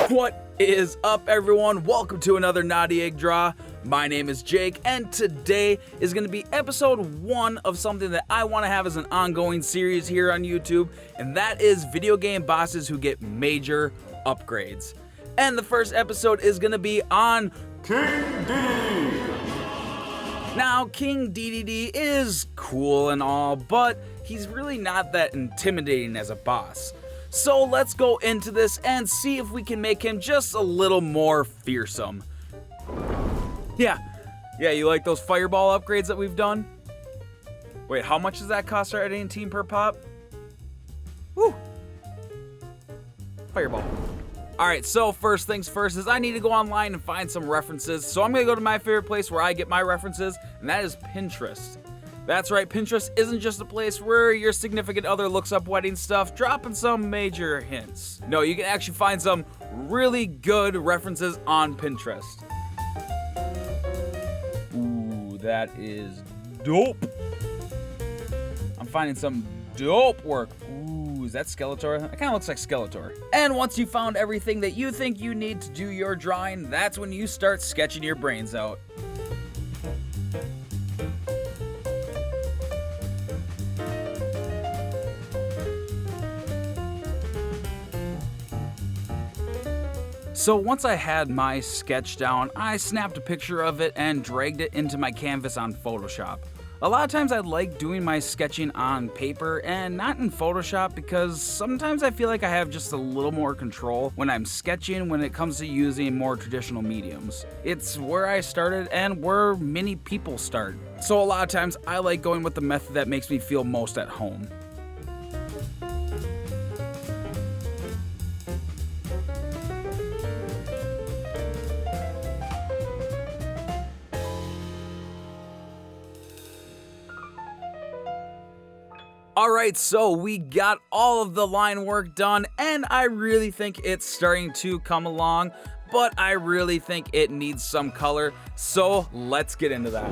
What is up, everyone? Welcome to another Naughty Egg Draw. My name is Jake, and today is going to be episode 1 of something that I want to have as an ongoing series here on YouTube, and that is video game bosses who get major upgrades. And the first episode is going to be on King DeDeDe. Now, King DeDeDe is cool and all, but he's really not that intimidating as a boss. So let's go into this and see if we can make him just a little more fearsome. Yeah, you like those fireball upgrades that we've done? Wait, how much does that cost our editing team per pop? Woo! Fireball. Alright, so first things first is I need to go online and find some references. So I'm going to go to my favorite place where I get my references, and that is Pinterest. That's right, Pinterest isn't just a place where your significant other looks up wedding stuff, dropping some major hints. No, you can actually find some really good references on Pinterest. Ooh, that is dope. I'm finding some dope work. Ooh, is that Skeletor? It kind of looks like Skeletor. And once you found everything that you think you need to do your drawing, that's when you start sketching your brains out. So once I had my sketch down, I snapped a picture of it and dragged it into my canvas on Photoshop. A lot of times I like doing my sketching on paper and not in Photoshop because sometimes I feel like I have just a little more control when I'm sketching when it comes to using more traditional mediums. It's where I started and where many people start. So a lot of times I like going with the method that makes me feel most at home. Alright, so we got all of the line work done, and I really think it's starting to come along, but I really think it needs some color, so let's get into that.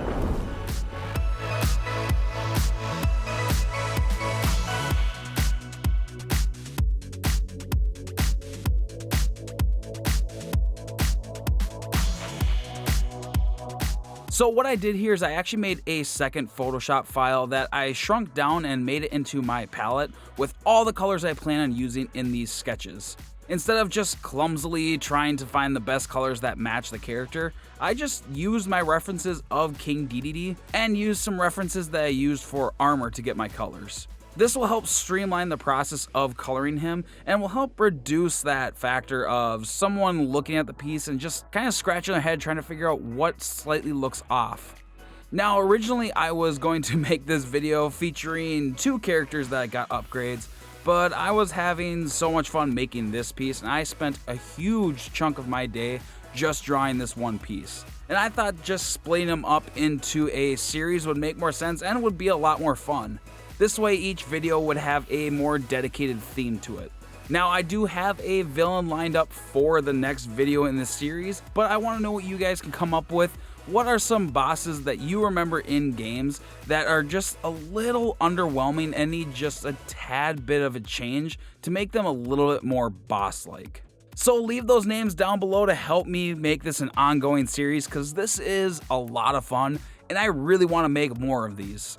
So what I did here is I actually made a second Photoshop file that I shrunk down and made it into my palette with all the colors I plan on using in these sketches. Instead of just clumsily trying to find the best colors that match the character, I just used my references of King DeDeDe and used some references that I used for armor to get my colors. This will help streamline the process of coloring him and will help reduce that factor of someone looking at the piece and just kind of scratching their head trying to figure out what slightly looks off. Now, originally I was going to make this video featuring 2 characters that got upgrades, but I was having so much fun making this piece and I spent a huge chunk of my day just drawing this one piece. And I thought just splitting them up into a series would make more sense and would be a lot more fun. This way each video would have a more dedicated theme to it. Now I do have a villain lined up for the next video in this series, but I want to know what you guys can come up with. What are some bosses that you remember in games that are just a little underwhelming and need just a tad bit of a change to make them a little bit more boss-like? So leave those names down below to help me make this an ongoing series because this is a lot of fun and I really want to make more of these.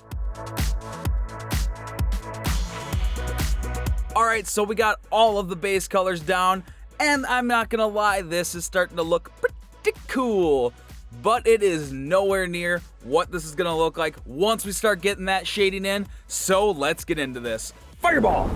Alright, so we got all of the base colors down, and I'm not gonna lie, this is starting to look pretty cool, but it is nowhere near what this is gonna look like once we start getting that shading in, so let's get into this. Fireball!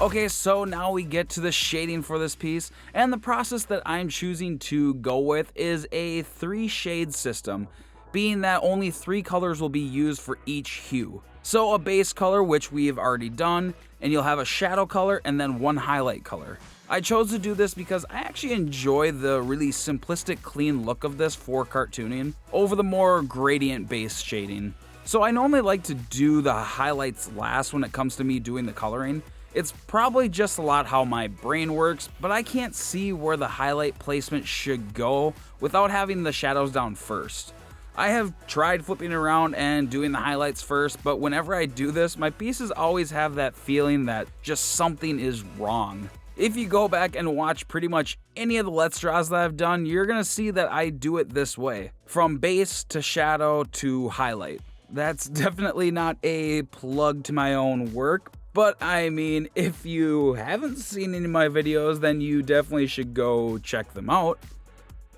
Okay, so now we get to the shading for this piece, and the process that I'm choosing to go with is a 3-shade system, being that only 3 colors will be used for each hue. So a base color, which we've already done, and you'll have a shadow color and then 1 highlight color. I chose to do this because I actually enjoy the really simplistic, clean look of this for cartooning over the more gradient-based shading. So I normally like to do the highlights last when it comes to me doing the coloring. It's probably just a lot how my brain works, but I can't see where the highlight placement should go without having the shadows down first. I have tried flipping around and doing the highlights first, but whenever I do this, my pieces always have that feeling that just something is wrong. If you go back and watch pretty much any of the Let's Draws that I've done, you're gonna see that I do it this way, from base to shadow to highlight. That's definitely not a plug to my own work, but I mean, if you haven't seen any of my videos, then you definitely should go check them out.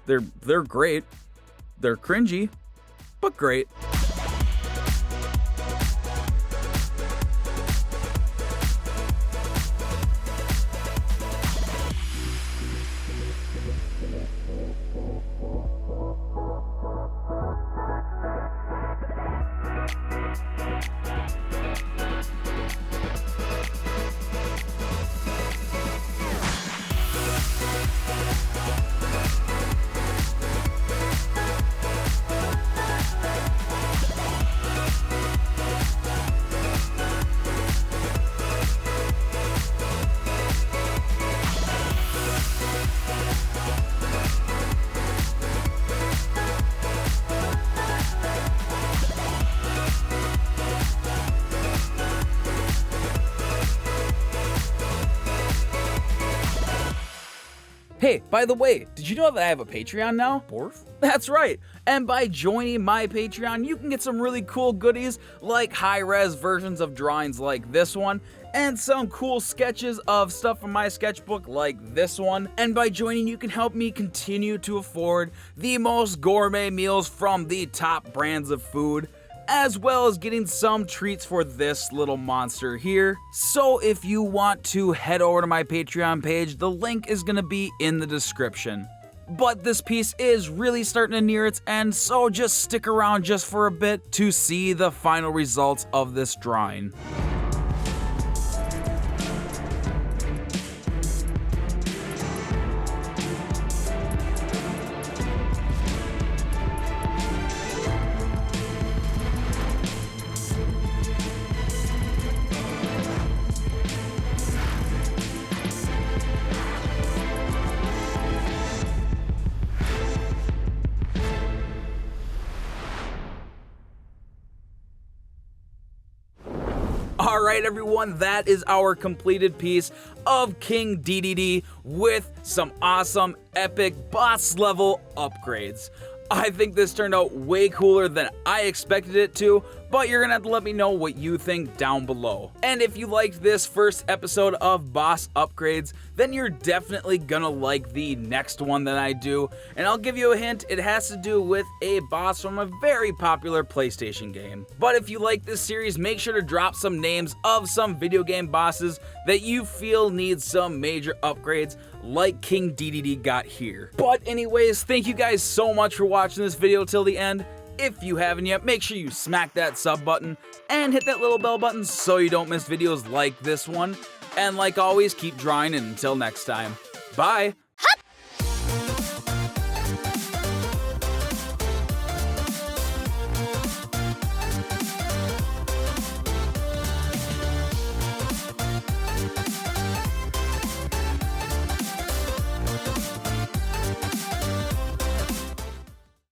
They're great. They're cringy, but great. Hey, by the way, did you know that I have a Patreon now? Borf? That's right, and by joining my Patreon, you can get some really cool goodies like high-res versions of drawings like this one, and some cool sketches of stuff from my sketchbook like this one. And by joining, you can help me continue to afford the most gourmet meals from the top brands of food, as well as getting some treats for this little monster here. So if you want to head over to my Patreon page, the link is gonna be in the description. But this piece is really starting to near its end, so just stick around just for a bit to see the final results of this drawing. Alright everyone, that is our completed piece of King DeDeDe with some awesome, epic, boss level upgrades. I think this turned out way cooler than I expected it to, but you're gonna have to let me know what you think down below. And if you liked this first episode of Boss Upgrades, then you're definitely gonna like the next one that I do. And I'll give you a hint, it has to do with a boss from a very popular PlayStation game. But if you like this series, make sure to drop some names of some video game bosses that you feel need some major upgrades like King DeDeDe got here. But anyways, thank you guys so much for watching this video till the end. If you haven't yet, make sure you smack that sub button and hit that little bell button so you don't miss videos like this one. And like always, keep drawing, and until next time, bye!